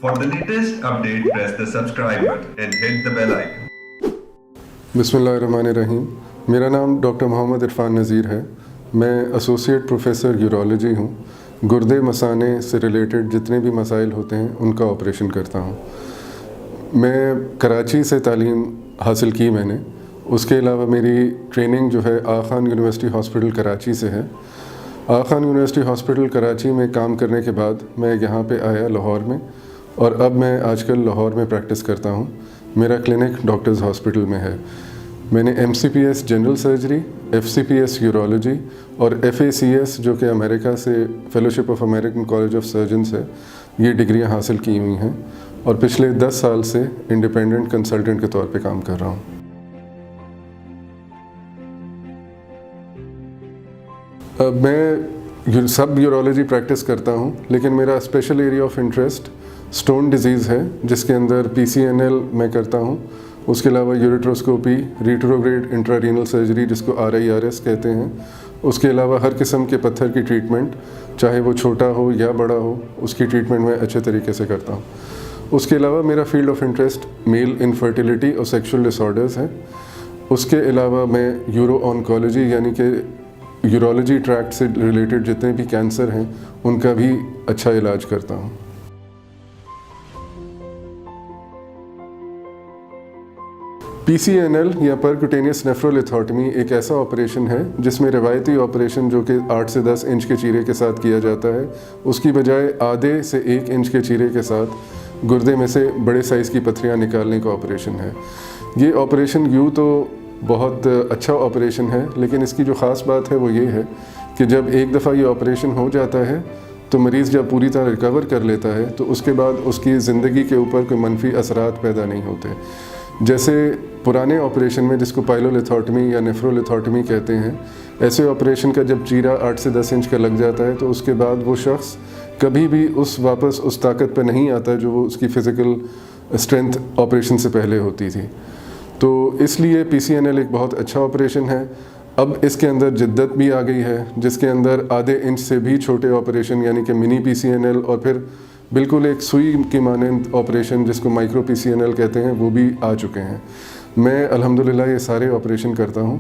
For the latest update, press the subscribe button and hit the bell icon. बिस्मिल्लाहिर्रहमानिर्रहीम। मेरा नाम doctor Mohammad Irfan नज़ीर है। मैं एसोसिएट प्रोफेसर यूरोलॉजी हूँ। गुर्दे मसाने से रिलेटेड जितने भी मसाइल होते हैं उनका ऑपरेशन करता हूँ। मैं कराची से तालीम हासिल की मैंने। उसके अलावा मेरी ट्रेनिंग जो है आगा खान यूनिवर्सिटी हॉस्पिटल कराची से है। आगा खान यूनिवर्सिटी हॉस्पिटल कराची में काम करने के बाद मैं यहाँ पे आया लाहौर में, और अब मैं आजकल लाहौर में प्रैक्टिस करता हूँ। मेरा क्लिनिक डॉक्टर्स हॉस्पिटल में है। मैंने MCPS general surgery, FCPS urology और FACS जो कि अमेरिका से fellowship of American college of surgeons है, ये डिग्रियां हासिल की हुई हैं, और पिछले 10 साल से इंडिपेंडेंट कंसल्टेंट के तौर पे काम कर रहा हूँ। मैं सब यूरोलॉजी प्रैक्टिस करता हूँ, लेकिन मेरा special area of interest stone disease है, जिसके अंदर PCNL मैं करता हूँ। उसके अलावा यूरेट्रोस्कोपी, रिट्रोग्रेड इंट्रारीनल सर्जरी जिसको RIRS कहते हैं। उसके अलावा हर किस्म के पत्थर की ट्रीटमेंट, चाहे वो छोटा हो या बड़ा हो, उसकी ट्रीटमेंट मैं अच्छे तरीके से करता हूँ। उसके अलावा मेरा field of interest male infertility और सेक्सुअल डिसऑर्डर्स है। उसके अलावा मैं यूरो ऑन्कोलॉजी यानी कि यूरोलॉजी ट्रैक्ट से रिलेटेड जितने भी कैंसर हैं उनका भी अच्छा इलाज करता हूँ। PCNL या परक्यूटेनियस नेफ्रोलिथोटमी एक ऐसा ऑपरेशन है जिसमें रिवायती ऑपरेशन जो कि 8 से 10 इंच के चीरे के साथ किया जाता है, उसकी बजाय आधे से 1 इंच के चीरे के साथ गुर्दे में से बड़े साइज़ की पथरियाँ निकालने का ऑपरेशन है। ये ऑपरेशन यूँ तो बहुत अच्छा ऑपरेशन है, लेकिन इसकी जो ख़ास बात है वो ये है कि जब एक दफ़ा ये ऑपरेशन हो जाता है तो मरीज़ जब पूरी तरह रिकवर कर लेता है तो उसके बाद उसकी ज़िंदगी के ऊपर कोई मनफी असरात पैदा नहीं होते। जैसे पुराने ऑपरेशन में जिसको पाइलोलिथोटमी या नेफ्रोलिथोटमी कहते हैं, ऐसे ऑपरेशन का जब चीरा 8 से 10 इंच का लग जाता है तो उसके बाद वो शख्स कभी भी वापस उस ताकत पर नहीं आता जो वो उसकी फ़िज़िकल स्ट्रेंथ ऑपरेशन से पहले होती थी। तो इसलिए PCNL एक बहुत अच्छा ऑपरेशन है। अब इसके अंदर जिद्दत भी आ गई है, जिसके अंदर आधे इंच से भी छोटे ऑपरेशन यानी कि मिनी PCNL और फिर बिल्कुल एक सुई की मानंद ऑपरेशन जिसको माइक्रो PCNL कहते हैं वो भी आ चुके हैं। मैं अल्हम्दुलिल्लाह ये सारे ऑपरेशन करता हूँ,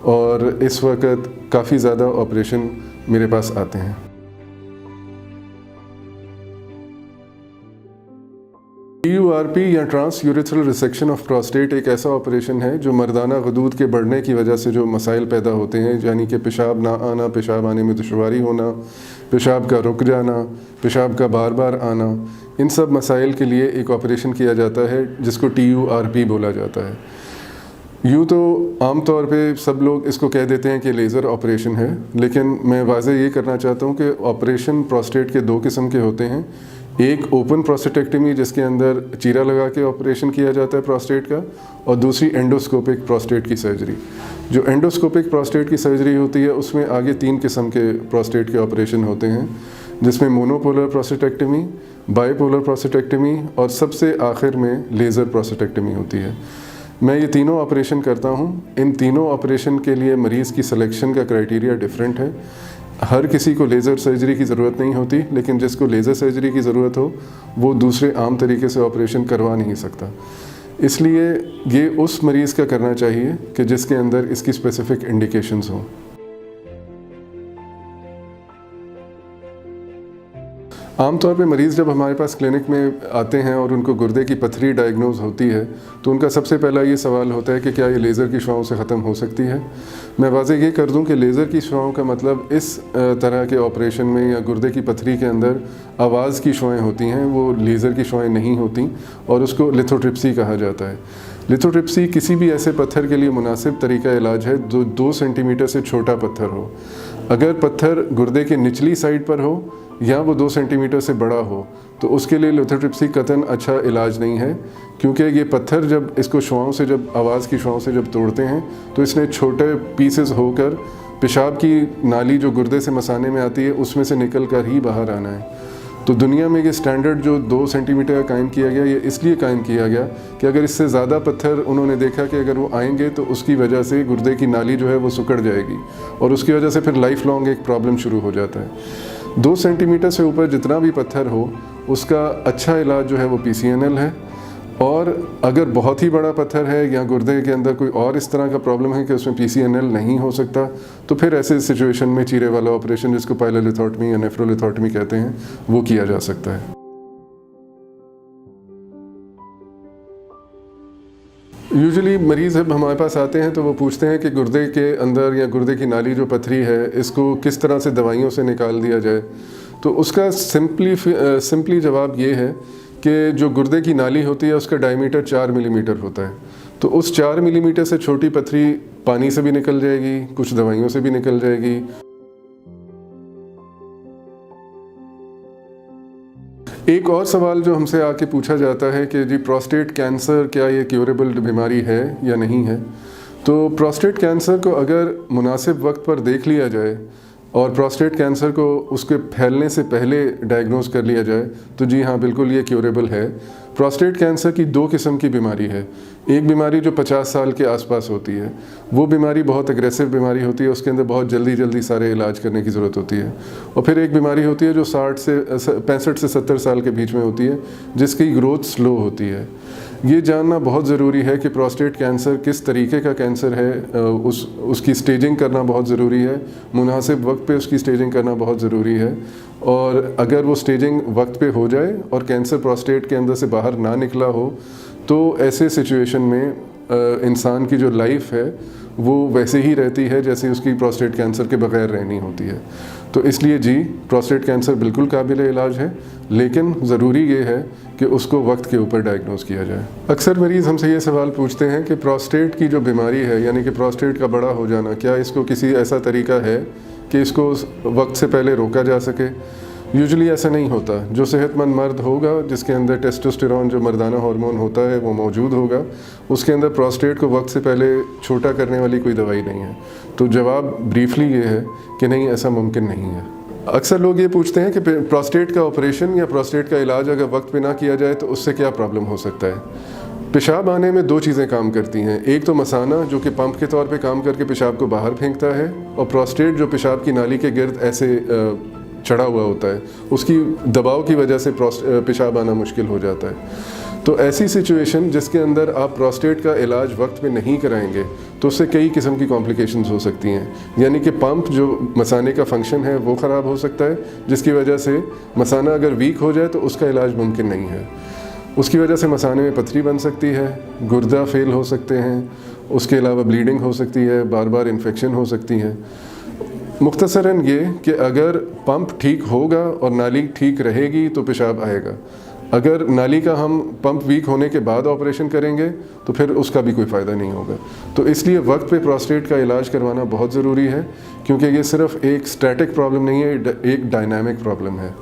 और इस वक्त काफ़ी ज़्यादा ऑपरेशन मेरे पास आते हैं। TURP या transurethral resection of prostate एक ऐसा ऑपरेशन है जो मर्दाना गदूद के बढ़ने की वजह से जो मसाइल पैदा होते हैं, यानी कि पेशाब ना आना, पेशाब आने में दुश्वारी होना, पेशाब का रुक जाना, पेशाब का बार बार आना, इन सब मसाइल के लिए एक ऑपरेशन किया जाता है जिसको TURP बोला जाता है। यूँ तो आम तौर पे सब लोग इसको कह देते हैं कि लेज़र ऑपरेशन है, लेकिन मैं वाज़ेह ये करना चाहता हूँ कि ऑपरेशन प्रोस्टेट के 2 किस्म के होते हैं। एक ओपन प्रोस्टेटेक्टमी जिसके अंदर चीरा लगा के ऑपरेशन किया जाता है प्रोस्टेट का, और दूसरी एंडोस्कोपिक प्रोस्टेट की सर्जरी। जो एंडोस्कोपिक प्रोस्टेट की सर्जरी होती है उसमें आगे 3 किस्म के प्रोस्टेट के ऑपरेशन होते हैं, जिसमें मोनोपोलर प्रोस्टेटेक्टमी, बाइपोलर प्रोस्टेटेक्टमी और सबसे आखिर में लेज़र प्रोस्टेटेक्टमी होती है। मैं ये तीनों ऑपरेशन करता हूँ। इन तीनों ऑपरेशन के लिए मरीज़ की सिलेक्शन का क्राइटेरिया डिफरेंट है। हर किसी को लेज़र सर्जरी की ज़रूरत नहीं होती, लेकिन जिसको लेज़र सर्जरी की ज़रूरत हो वो दूसरे आम तरीके से ऑपरेशन करवा नहीं सकता। इसलिए ये उस मरीज़ का करना चाहिए कि जिसके अंदर इसकी स्पेसिफ़िक इंडिकेशंस हों। आमतौर पे मरीज़ जब हमारे पास क्लिनिक में आते हैं और उनको गुर्दे की पथरी डायग्नोज होती है तो उनका सबसे पहला ये सवाल होता है कि क्या ये लेज़र की शुआओं से ख़त्म हो सकती है। मैं वाज़ेह ये कर दूं कि लेज़र की शुआओं का मतलब इस तरह के ऑपरेशन में या गुर्दे की पथरी के अंदर आवाज़ की शुआएँ होती हैं, वो लेज़र की शुआएँ नहीं होती, और उसको लिथोट्रिप्सी कहा जाता है। लिथोट्रिप्सी किसी भी ऐसे पत्थर के लिए मुनासिब तरीका इलाज है जो 2 सेंटीमीटर से छोटा पत्थर हो। अगर पत्थर गुर्दे के निचली साइड पर हो या वो 2 सेंटीमीटर से बड़ा हो तो उसके लिए लिथोट्रिप्सी कतन अच्छा इलाज नहीं है, क्योंकि ये पत्थर जब इसको शुआओं से जब आवाज़ की शुआओं से जब तोड़ते हैं तो इसने छोटे पीसेस होकर पेशाब की नाली जो गुर्दे से मसाने में आती है उसमें से निकल कर ही बाहर आना है। तो दुनिया में ये स्टैंडर्ड जो 2 सेंटीमीटर का कायम किया गया, ये इसलिए कायम किया गया कि अगर इससे ज़्यादा पत्थर उन्होंने देखा कि अगर वो आएंगे तो उसकी वजह से गुर्दे की नाली जो है वो सिकुड़ जाएगी और उसकी वजह से फिर लाइफ लॉन्ग एक प्रॉब्लम शुरू हो जाता है। 2 सेंटीमीटर से ऊपर जितना भी पत्थर हो उसका अच्छा इलाज जो है वो PCNL है। और अगर बहुत ही बड़ा पत्थर है या गुर्दे के अंदर कोई और इस तरह का प्रॉब्लम है कि उसमें PCNL नहीं हो सकता, तो फिर ऐसे सिचुएशन में चीरे वाला ऑपरेशन, जिसको पाइलोलिथोटमी या नेफ्रोलिथोटमी कहते हैं, वो किया जा सकता है। यूजुअली मरीज़ जब हमारे पास आते हैं तो वो पूछते हैं कि गुर्दे के अंदर या गुर्दे की नाली जो पथरी है इसको किस तरह से दवाइयों से निकाल दिया जाए। तो उसका सिंपली जवाब ये है कि जो गुर्दे की नाली होती है उसका डायमीटर 4 मिलीमीटर होता है। तो उस 4 मिलीमीटर से छोटी पथरी पानी से भी निकल जाएगी, कुछ दवाइयों से भी निकल जाएगी। एक और सवाल जो हमसे आके पूछा जाता है कि जी प्रोस्टेट कैंसर क्या ये क्यूरेबल बीमारी है या नहीं है। तो प्रोस्टेट कैंसर को अगर मुनासिब वक्त पर देख लिया जाए और प्रोस्टेट कैंसर को उसके फैलने से पहले डायग्नोज कर लिया जाए तो जी हाँ, बिल्कुल ये क्यूरेबल है। प्रोस्टेट कैंसर की 2 किस्म की बीमारी है। एक बीमारी जो 50 साल के आसपास होती है, वो बीमारी बहुत एग्रेसिव बीमारी होती है, उसके अंदर बहुत जल्दी सारे इलाज करने की ज़रूरत होती है। और फिर एक बीमारी होती है जो 65 से 70 साल के बीच में होती है, जिसकी ग्रोथ स्लो होती है। ये जानना बहुत ज़रूरी है कि प्रोस्टेट कैंसर किस तरीके का कैंसर है, उसकी स्टेजिंग करना बहुत ज़रूरी है, मुनासिब वक्त पे उसकी स्टेजिंग करना बहुत ज़रूरी है। और अगर वो स्टेजिंग वक्त पे हो जाए और कैंसर प्रोस्टेट के अंदर से बाहर ना निकला हो तो ऐसे सिचुएशन में इंसान की जो लाइफ है वो वैसे ही रहती है जैसे उसकी प्रोस्टेट कैंसर के बगैर रहनी होती है। तो इसलिए जी प्रोस्टेट कैंसर बिल्कुल काबिल इलाज है, लेकिन ज़रूरी ये है कि उसको वक्त के ऊपर डायग्नोज किया जाए। अक्सर मरीज़ हमसे ये सवाल पूछते हैं कि प्रोस्टेट की जो बीमारी है, यानी कि प्रोस्टेट का बड़ा हो जाना, क्या इसको किसी ऐसा तरीका है कि इसको वक्त से पहले रोका जा सके। यूजुअली ऐसा नहीं होता। जो सेहतमंद मर्द होगा जिसके अंदर टेस्टोस्टेरोन जो मर्दाना हार्मोन होता है वो मौजूद होगा, उसके अंदर प्रोस्टेट को वक्त से पहले छोटा करने वाली कोई दवाई नहीं है। तो जवाब ब्रीफली ये है कि नहीं, ऐसा मुमकिन नहीं है। अक्सर लोग ये पूछते हैं कि प्रोस्टेट का ऑपरेशन या प्रोस्टेट का इलाज अगर वक्त पे ना किया जाए तो उससे क्या प्रॉब्लम हो सकता है। पेशाब आने में 2 चीज़ें काम करती हैं। एक तो मसाना जो कि पंप के तौर पे काम करके पेशाब को बाहर फेंकता है, और प्रोस्टेट जो पेशाब की नाली के गिर्द ऐसे चढ़ा हुआ होता है, उसकी दबाव की वजह से पेशाब आना मुश्किल हो जाता है। तो ऐसी सिचुएशन जिसके अंदर आप प्रोस्टेट का इलाज वक्त पे नहीं कराएंगे तो उससे कई किस्म की कॉम्प्लिकेशंस हो सकती हैं। यानी कि पंप जो मसाने का फंक्शन है वो ख़राब हो सकता है, जिसकी वजह से मसाना अगर वीक हो जाए तो उसका इलाज मुमकिन नहीं है। उसकी वजह से मसाने में पथरी बन सकती है, गुर्दा फेल हो सकते हैं, उसके अलावा ब्लीडिंग हो सकती है, बार बार इन्फेक्शन हो सकती हैं। मुख्तसरन ये कि अगर पंप ठीक होगा और नाली ठीक रहेगी तो पेशाब आएगा। अगर नाली का हम पंप वीक होने के बाद ऑपरेशन करेंगे तो फिर उसका भी कोई फ़ायदा नहीं होगा। तो इसलिए वक्त पे प्रोस्टेट का इलाज करवाना बहुत ज़रूरी है, क्योंकि ये सिर्फ एक स्टैटिक प्रॉब्लम नहीं है, एक डायनामिक प्रॉब्लम है।